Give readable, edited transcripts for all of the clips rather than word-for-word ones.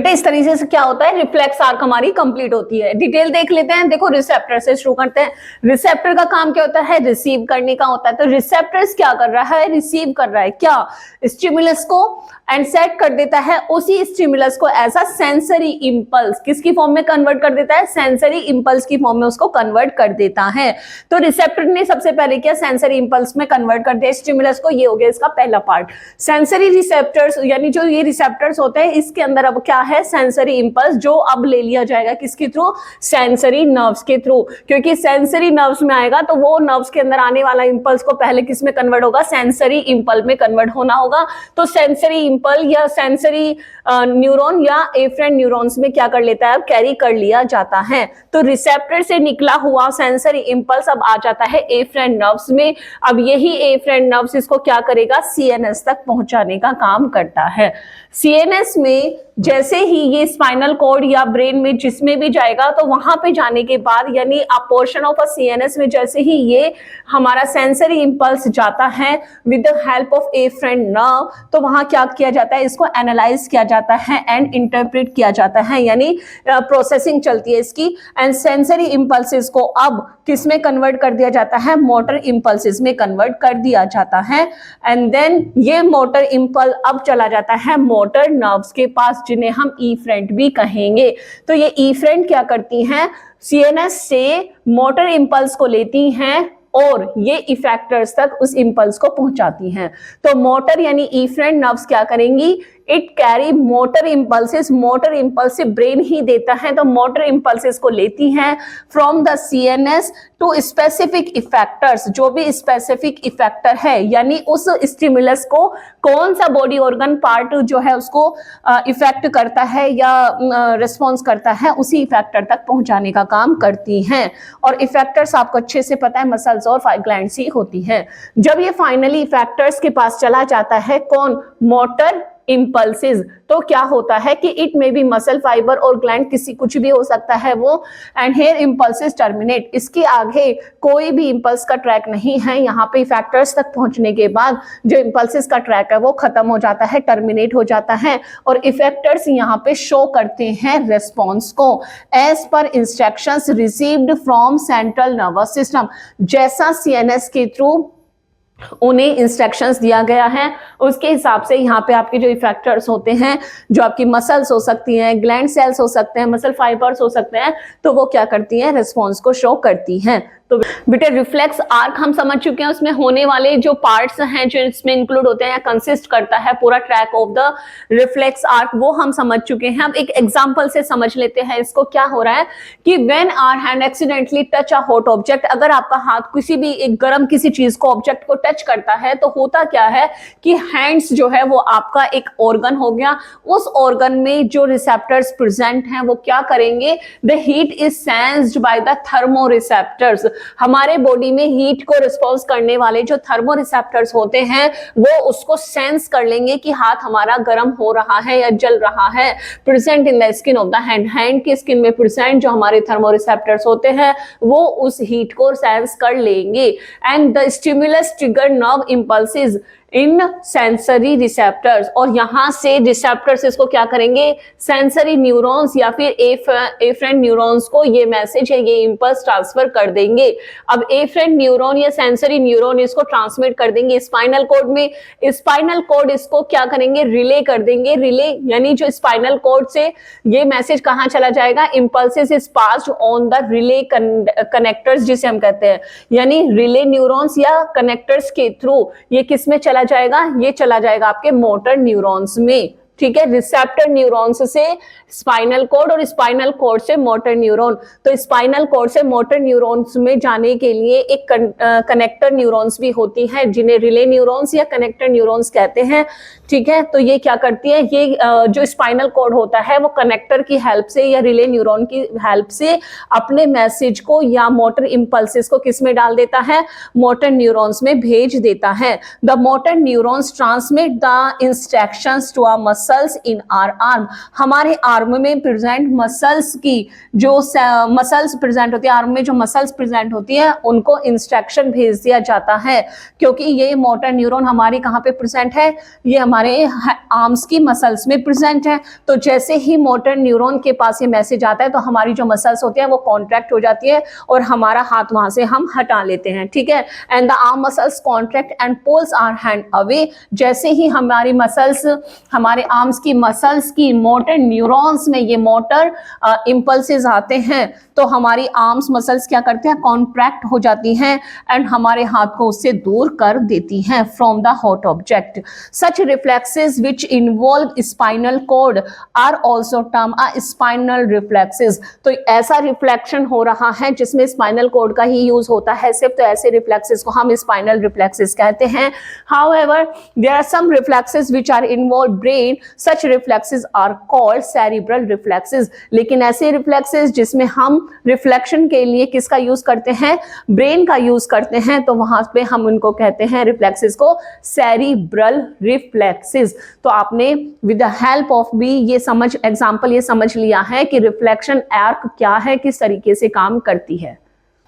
बेटा इस तरीके से क्या होता है, रिफ्लेक्स आर्क हमारी कंप्लीट होती है। डिटेल देख लेते हैं। देखो रिसेप्टर से शुरू करते हैं। रिसेप्टर का काम क्या होता है, रिसीव करने का होता है। तो रिसेप्टर्स क्या कर रहा है, रिसीव कर रहा है क्या, स्टिमुलस को, एंड सेट कर देता है उसी स्टिमुलस को एज अ सेंसरी इंपल्स। किसकी फॉर्म में कन्वर्ट कर देता है, सेंसरी इंपल्स की फॉर्म में उसको कन्वर्ट कर देता है। तो रिसेप्टर ने सबसे पहले क्या, सेंसरी इंपल्स में कन्वर्ट कर दिया स्टिमुलस को। ये हो गया इसका पहला पार्ट। सेंसरी रिसेप्टर्स यानी जो ये रिसेप्टर्स होते हैं, इसके अंदर अब क्या है, सेंसरी इंपल्स, जो अब ले लिया जाएगा किसके थ्रू, सेंसरी नर्व्स के थ्रू। क्योंकि सेंसरी नर्व्स में आएगा तो वो नर्व्स के अंदर आने वाला इंपल्स को पहले किस में कन्वर्ट होगा, सेंसरी इंपल्स में कन्वर्ट होना होगा। तो सेंसरी इंपल्स या सेंसरी न्यूरॉन या एफरेंट न्यूरॉन्स में क्या कर लेता है, अब कैरी कर लिया जाता है। तो रिसेप्टर से निकला हुआ सेंसरी इंपल्स अब आ जाता है एफरेंट नर्व्स में। अब यही एफरेंट नर्व्स इसको क्या करेगा, सीएनएस तक पहुंचाने का काम करता है। सीएनएस में जैसे ही ये स्पाइनल कॉर्ड या ब्रेन में जिसमें भी जाएगा, तो वहां पे जाने के बाद यानी a portion of a CNS में जैसे ही ये हमारा सेंसरी इंपल्स जाता है with the help of efferent nerve, तो वहां क्या किया जाता है, इसको एनालाइज किया जाता है एंड इंटरप्रेट किया जाता है, यानी प्रोसेसिंग चलती है इसकी। एंड सेंसरी इंपल्सेस को अब किस में कन्वर्ट कर दिया जाता है, मोटर इंपल्सेस में कन्वर्ट कर दिया जाता है। एंड देन ये मोटर इंपल्स अब चला जाता है मोटर नर्व्स के पास, जिन्हें हम इफरेंट भी कहेंगे। तो ये इफरेंट क्या करती हैं, सीएनएस से मोटर इंपल्स को लेती हैं और ये इफेक्टर्स तक उस इंपल्स को पहुंचाती हैं। तो मोटर यानी इफरेंट नर्व्स क्या करेंगी, it carry motor impulses. Motor impulse brain ही देता है, तो मोटर इंपल्सेस को लेती हैं from the CNS to specific effectors. जो भी स्पेसिफिक इफेक्टर है यानी उस स्टिमुलस को कौन सा बॉडी ऑर्गन पार्ट जो है उसको इफेक्ट करता है या रिस्पॉन्स करता है, उसी इफेक्टर तक पहुंचाने का काम करती हैं। और इफेक्टर्स आपको अच्छे से पता है मसल्स और ग्लैंड्स ही होती है। जब ये फाइनली इफेक्टर्स के पास चला जाता है कौन, मोटर इंपल्सेस, तो क्या होता है कि इट में भी मसल फाइबर और ग्लैंड किसी कुछ भी हो सकता है वो, एंड हेयर इंपल्सेस टर्मिनेट। इसके आगे कोई भी इंपल्स का ट्रैक नहीं है। यहाँ पे इफेक्टर्स तक पहुंचने के बाद जो इंपल्सेस का ट्रैक है वो खत्म हो जाता है, टर्मिनेट हो जाता है, और इफेक्टर्स यहाँ पे शो करते हैं रेस्पॉन्स को as per instructions received from central nervous system. जैसा सीएनएस के थ्रू उन्हें इंस्ट्रक्शंस दिया गया है उसके हिसाब से यहाँ पे आपके जो इफेक्टर्स होते हैं, जो आपकी मसल्स हो सकती हैं, ग्लैंड सेल्स हो सकते हैं, मसल फाइबर्स हो सकते हैं, तो वो क्या करती हैं, रिस्पॉन्स को शो करती हैं। तो बेटा रिफ्लेक्स आर्क हम समझ चुके हैं, उसमें होने वाले जो पार्ट्स हैं जो इसमें इंक्लूड होते हैं या कंसिस्ट करता है पूरा track of the reflex arc, वो हम समझ चुके हैं। अब एक एग्जांपल से समझ लेते हैं इसको। क्या हो रहा है कि when our hand accidentally touch a hot object, अगर आपका हाथ किसी भी एक गर्म किसी चीज को ऑब्जेक्ट को टच करता है तो होता क्या है कि हैंड्स जो है वो आपका एक ऑर्गन हो गया। उस ऑर्गन में जो रिसेप्टर्स प्रेजेंट हैं वो क्या करेंगे, the heat is sensed by the थर्मोरिसेप्टर्स। हमारे बॉडी में हीट को रिस्पॉन्स करने वाले जो थर्मोरिसेप्टर्स होते हैं वो उसको सेंस कर लेंगे कि हाथ हमारा गर्म हो रहा है या जल रहा है। Present in the skin of the hand, hand की स्किन में प्रेजेंट जो हमारे थर्मोरिसेप्टर्स होते हैं वो उस हीट को सेंस कर लेंगे। And the stimulus trigger nerve impulses in sensory receptors, और यहां से रिसेप्टर्स इसको क्या करेंगे, सेंसरी न्यूरॉन्स या फिर एफरेंट न्यूरॉन्स को ये मैसेज है, ये इंपल्स ट्रांसफर कर देंगे। अब एफरेंट न्यूरॉन या सेंसरी न्यूरॉन इसको ट्रांसमिट कर देंगे स्पाइनल कॉर्ड में। स्पाइनल कॉर्ड इसको क्या करेंगे, रिले कर देंगे। रिले यानी जो स्पाइनल कॉर्ड से ये मैसेज कहां चला जाएगा, impulses is passed on the relay connectors जिसे हम कहते हैं, यानी रिले न्यूरॉन्स या कनेक्टर्स के थ्रू ये किस में चला जाएगा, ये चला जाएगा आपके मोटर न्यूरॉन्स में। ठीक है, रिसेप्टर न्यूरॉन्स से स्पाइनल कॉर्ड और स्पाइनल कॉर्ड से मोटर न्यूरॉन। तो स्पाइनल कॉर्ड से मोटर न्यूरॉन्स में जाने के लिए एक कनेक्टर न्यूरॉन्स भी होती हैं जिन्हें रिले न्यूरॉन्स या कनेक्टर न्यूरॉन्स कहते हैं। ठीक है, तो ये क्या करती है, ये जो स्पाइनल कॉर्ड होता है वो कनेक्टर की हेल्प से या रिले न्यूरॉन की हेल्प से अपने मैसेज को या मोटर इंपल्सेस को किस में डाल देता है, मोटर न्यूरॉन्स में भेज देता है। The motor neurons transmit the instructions to a muscle muscles in our arm, हमारे आर्म में प्रेजेंट मसल्स की जो मसल्स प्रेजेंट होती है, आर्म में जो मसल्स प्रेजेंट होती है उनको इंस्ट्रक्शन भेज दिया जाता है, क्योंकि ये मोटर न्यूरॉन हमारी कहाँ पे प्रेजेंट है, ये हमारे आर्म्स की मसल्स में प्रेजेंट है। तो जैसे ही मोटर न्यूरॉन के पास ये मैसेज आता है तो हमारी जो मसल्स होती है वो कॉन्ट्रैक्ट हो जाती है और हमारा हाथ वहां से हम हटा लेते हैं, ठीक है। And the arm muscles contract and pulls our hand away, जैसे ही हमारी मसल्स, हमारे आर्म्स की मसल्स की मोटर न्यूरॉन्स में ये मोटर इंपल्सेस आते हैं तो हमारी आर्म्स मसल्स क्या करते हैं, कॉन्ट्रैक्ट हो जाती हैं एंड हमारे हाथ को उससे दूर कर देती हैं from the hot object. Such reflexes which involve spinal cord are also term spinal reflexes. तो ऐसा रिफ्लेक्शन हो रहा है जिसमें स्पाइनल कॉर्ड का ही यूज होता है सिर्फ, तो ऐसे रिफ्लेक्सेस को हम स्पाइनल रिफ्लेक्सेस कहते हैं। However there are some reflexes which are involve brain, such reflexes are called cerebral reflexes. लेकिन ऐसे रिफ्लेक्सेस जिसमें हम रिफ्लेक्शन के लिए किसका यूज करते हैं, ब्रेन का यूज करते हैं, तो वहां पे हम उनको कहते हैं रिफ्लेक्सेस को सेरिब्रल रिफ्लेक्सेस। तो आपने विद द हेल्प ऑफ भी ये समझ एग्जांपल ये समझ लिया है कि रिफ्लेक्शन आर्क क्या है, किस तरीके से काम करती है।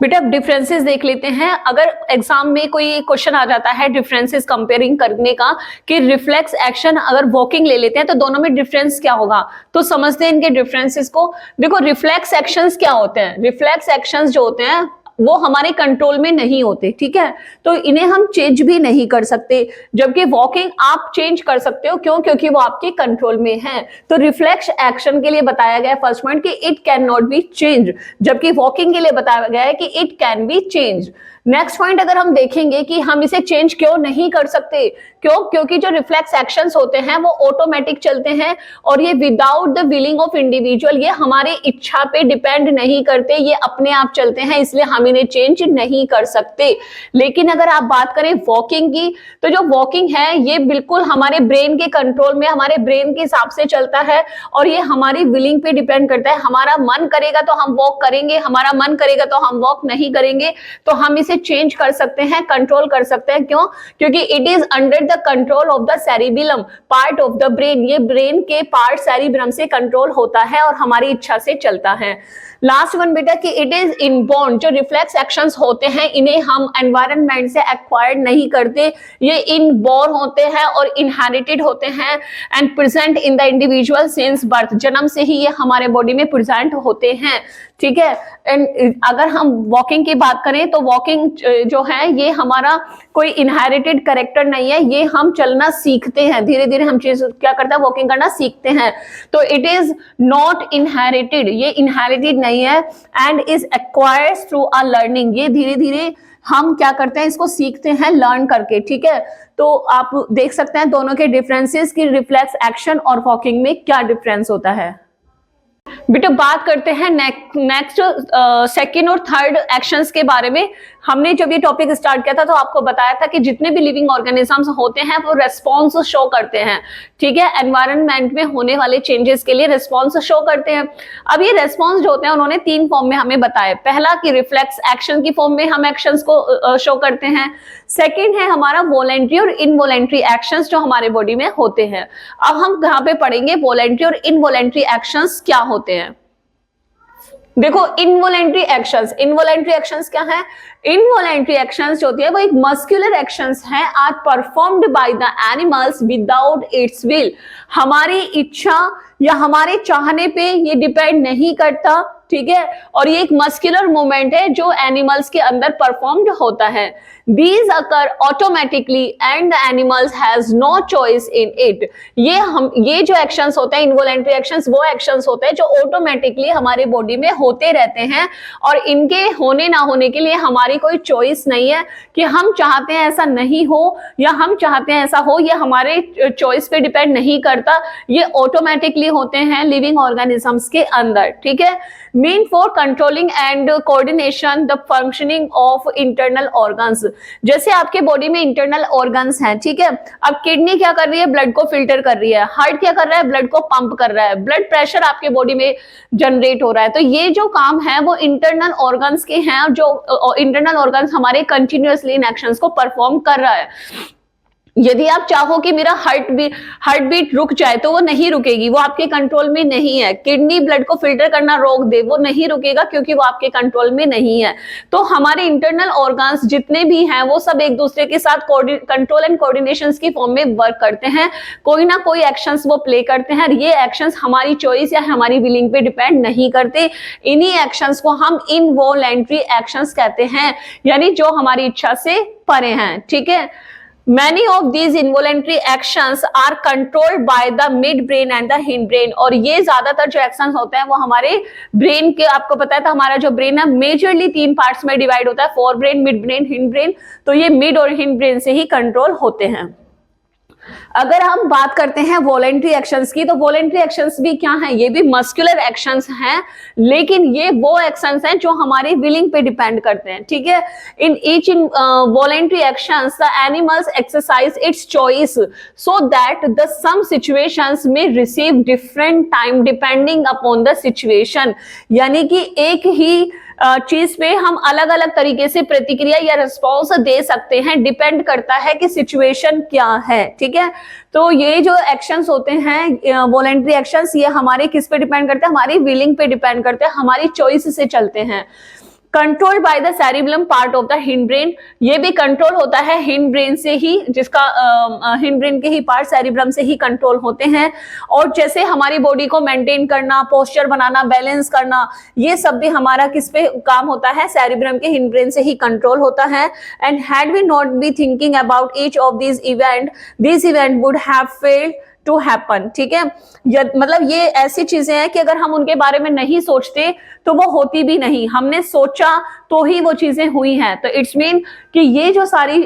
बेटा डिफरेंसेस देख लेते हैं। अगर एग्जाम में कोई क्वेश्चन आ जाता है डिफरेंसेस कंपेयरिंग करने का कि रिफ्लेक्स एक्शन अगर वॉकिंग ले लेते हैं तो दोनों में डिफरेंस क्या होगा, तो समझते हैं इनके डिफरेंसेस को। देखो रिफ्लेक्स एक्शंस क्या होते हैं, रिफ्लेक्स एक्शंस जो होते हैं वो हमारे कंट्रोल में नहीं होते, ठीक है, तो इन्हें हम चेंज भी नहीं कर सकते, जबकि वॉकिंग आप चेंज कर सकते हो। क्यों? क्योंकि वो आपके कंट्रोल में है। तो रिफ्लेक्स एक्शन के लिए बताया गया फर्स्ट पॉइंट कि it can not be change, जबकि वॉकिंग के लिए बताया गया है कि it can be change. Next point अगर हम देखेंगे कि हम इसे चेंज क्यों नहीं कर सकते, क्यों? क्योंकि जो रिफ्लेक्स एक्शंस होते हैं वो ऑटोमेटिक चलते हैं और ये without the willing of individual, ये हमारे इच्छा पे डिपेंड नहीं करते, ये अपने आप चलते हैं, इसलिए हम इन्हें चेंज नहीं कर सकते। लेकिन अगर आप बात करें वॉकिंग की, तो जो वॉकिंग है ये बिल्कुल हमारे ब्रेन के कंट्रोल में, हमारे ब्रेन के हिसाब से चलता है और ये हमारी विलिंग पे डिपेंड करता है। हमारा मन करेगा तो हम वॉक करेंगे, हमारा मन करेगा तो हम वॉक नहीं करेंगे। तो हम इसे चेंज कर सकते हैं, कंट्रोल कर सकते हैं। क्यों? क्योंकि it is under the control of the cerebellum part of the brain, ये ब्रेन के पार्ट सेरिब्रम से कंट्रोल होता है और हमारी इच्छा से चलता है। लास्ट वन बेटा कि इट इज इनबॉर्न, जो रिफ्लेक्स एक्शंस होते हैं इन्हें हम एनवायरनमेंट से एक्वायर्ड नहीं करते, ये इनबॉर्न होते हैं और इनहेरिटेड होते हैं and present in the individual since birth, जन्म से ही ये हमारे बॉडी में प्रेजेंट होते हैं, ठीक है। एंड अगर हम वॉकिंग की बात करें तो वॉकिंग जो है ये हमारा कोई इनहेरिटेड कैरेक्टर नहीं है, ये हम चलना सीखते हैं, धीरे धीरे हम चीज क्या करते हैं, वॉकिंग करना सीखते हैं। तो इट इज नॉट इनहेरिटेड, ये इनहेरिटेड नहीं है and is acquired through a learning, ये धीरे धीरे हम क्या करते हैं, इसको सीखते हैं लर्न करके, ठीक है। तो आप देख सकते हैं दोनों के डिफरेंसेस कि रिफ्लेक्स एक्शन और वॉकिंग में क्या डिफरेंस होता है। बेटा बात करते हैं नेक्स्ट सेकंड और थर्ड एक्शंस के बारे में। हमने जब ये टॉपिक स्टार्ट किया था तो आपको बताया था कि जितने भी लिविंग ऑर्गेनिजम्स होते हैं वो रेस्पॉन्स शो करते हैं, ठीक है, एनवायरनमेंट में होने वाले चेंजेस के लिए रेस्पॉन्स शो करते हैं। अब ये रेस्पॉन्स जो होते हैं उन्होंने 3 फॉर्म में हमें बताया। पहला कि रिफ्लेक्स एक्शन की फॉर्म में हम एक्शंस को शो करते हैं। सेकेंड है हमारा वॉलेंट्री और इनवॉलेंट्री एक्शंस जो हमारे बॉडी में होते हैं। अब हम यहाँ पे पढ़ेंगे वॉलेंट्री और इनवॉलेंट्री एक्शंस क्या होते हैं। देखो इनवॉलेंट्री एक्शंस क्या है, इनवॉलेंट्री एक्शंस जो होती है वो एक मस्कुलर एक्शंस है are performed by the animals without its will, हमारी इच्छा या हमारे चाहने पे ये डिपेंड नहीं करता, ठीक है, और ये एक मस्कुलर मूवमेंट है जो एनिमल्स के अंदर परफॉर्म्ड होता है। These occur automatically and the animals has no choice in it। ये जो एक्शंस होते हैं इनवॉलेंट्री एक्शंस, वो एक्शंस होते हैं जो ऑटोमेटिकली हमारे बॉडी में होते रहते हैं और इनके होने ना होने के लिए हमारी कोई चॉइस नहीं है कि हम चाहते हैं ऐसा नहीं हो या हम चाहते हैं ऐसा हो, ये हमारे चॉइस पे डिपेंड नहीं करता, ये ऑटोमेटिकली होते हैं लिविंग ऑर्गेनिजम्स के अंदर, ठीक है। Mean for controlling and coordination the functioning of internal organs, जैसे आपके बॉडी में इंटरनल ऑर्गन्स हैं, ठीक है। अब किडनी क्या कर रही है, ब्लड को फिल्टर कर रही है, हार्ट क्या कर रहा है, ब्लड को पंप कर रहा है, ब्लड प्रेशर आपके बॉडी में जनरेट हो रहा है। तो ये जो काम है वो इंटरनल ऑर्गन्स के हैं, जो इंटरनल ऑर्गन्स हमारे कंटिन्यूअसली इन एक्शंस को परफॉर्म कर रहा है। यदि आप चाहो कि मेरा हार्ट बीट रुक जाए तो वो नहीं रुकेगी, वो आपके कंट्रोल में नहीं है। किडनी ब्लड को फिल्टर करना रोक दे, वो नहीं रुकेगा क्योंकि वो आपके कंट्रोल में नहीं है। तो हमारे इंटरनल ऑर्गन्स जितने भी हैं वो सब एक दूसरे के साथ कंट्रोल एंड कोऑर्डिनेशन की फॉर्म में वर्क करते हैं, कोई ना कोई एक्शंस वो प्ले करते हैं। ये एक्शंस हमारी चॉइस या हमारी विलिंग पे डिपेंड नहीं करते। इन्हीं एक्शंस को हम इनवॉलेंट्री एक्शंस कहते हैं, यानी जो हमारी इच्छा से परे हैं। ठीक है, Many of these involuntary actions are controlled by the midbrain and the hindbrain। और ये ज्यादातर जो एक्शंस होते हैं वो हमारे ब्रेन के, आपको पता है तो हमारा जो ब्रेन है मेजरली 3 पार्ट्स में डिवाइड होता है, fore brain, mid brain, hind brain. तो ये मिड और हिंड ब्रेन से ही कंट्रोल होते हैं। अगर हम बात करते हैं वॉलेंट्री एक्शंस की, तो वॉलेंट्री एक्शंस भी क्या हैं, ये भी मस्कुलर एक्शंस हैं, लेकिन ये वो एक्शंस हैं जो हमारी विलिंग पे डिपेंड करते हैं। ठीक है, in each in voluntary actions the animals exercise its choice so that the some situations में receive different time depending upon the situation. यानी कि एक ही चीज पे हम अलग अलग तरीके से प्रतिक्रिया या रिस्पॉन्स दे सकते हैं, डिपेंड करता है कि सिचुएशन क्या है। ठीक है, तो ये जो एक्शंस होते हैं वॉलेंट्री एक्शंस, ये हमारे किस पे डिपेंड करते हैं, हमारी विलिंग पे डिपेंड करते हैं, हमारी चॉइस से चलते हैं। Control by the cerebellum part of the hind brain, ये भी कंट्रोल होता है हिंड ब्रेन से ही, जिसका हिंड ब्रेन के ही पार्ट सेरिब्रम से ही कंट्रोल होते हैं। और जैसे हमारी बॉडी को मेंटेन करना, पोस्चर बनाना, बैलेंस करना, ये सब भी हमारा किस पे काम होता है, सेरिब्रम के हिंड ब्रेन से ही कंट्रोल होता है। And had we not be thinking about each of this event would have failed to happen. ठीक है, मतलब ये ऐसी चीजें हैं कि अगर हम उनके बारे में नहीं सोचते तो वो होती भी नहीं, हमने सोचा तो ही वो चीजें हुई हैं। तो इट्स मीन कि ये जो सारी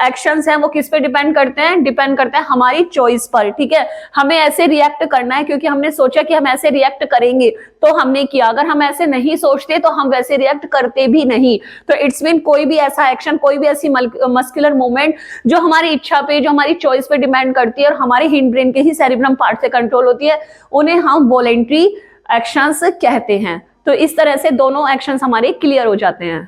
एक्शंस हैं वो किस पे डिपेंड करते हैं, डिपेंड करते हैं हमारी चॉइस पर। ठीक है, हमें ऐसे रिएक्ट करना है क्योंकि हमने सोचा कि हम ऐसे रिएक्ट करेंगे तो हमने किया, अगर हम ऐसे नहीं सोचते तो हम वैसे रिएक्ट करते भी नहीं। तो इट्स मीन कोई भी ऐसा एक्शन, कोई भी ऐसी मस्कुलर मूवमेंट जो हमारी इच्छा पे, जो हमारी चॉइस पे डिपेंड करती है और हमारे हिंड ब्रेन के ही सेरिब्रम पार्ट से कंट्रोल होती है, उन्हें हम वॉलेंट्री एक्शंस कहते हैं। तो इस तरह से दोनों एक्शंस हमारे क्लियर हो जाते हैं।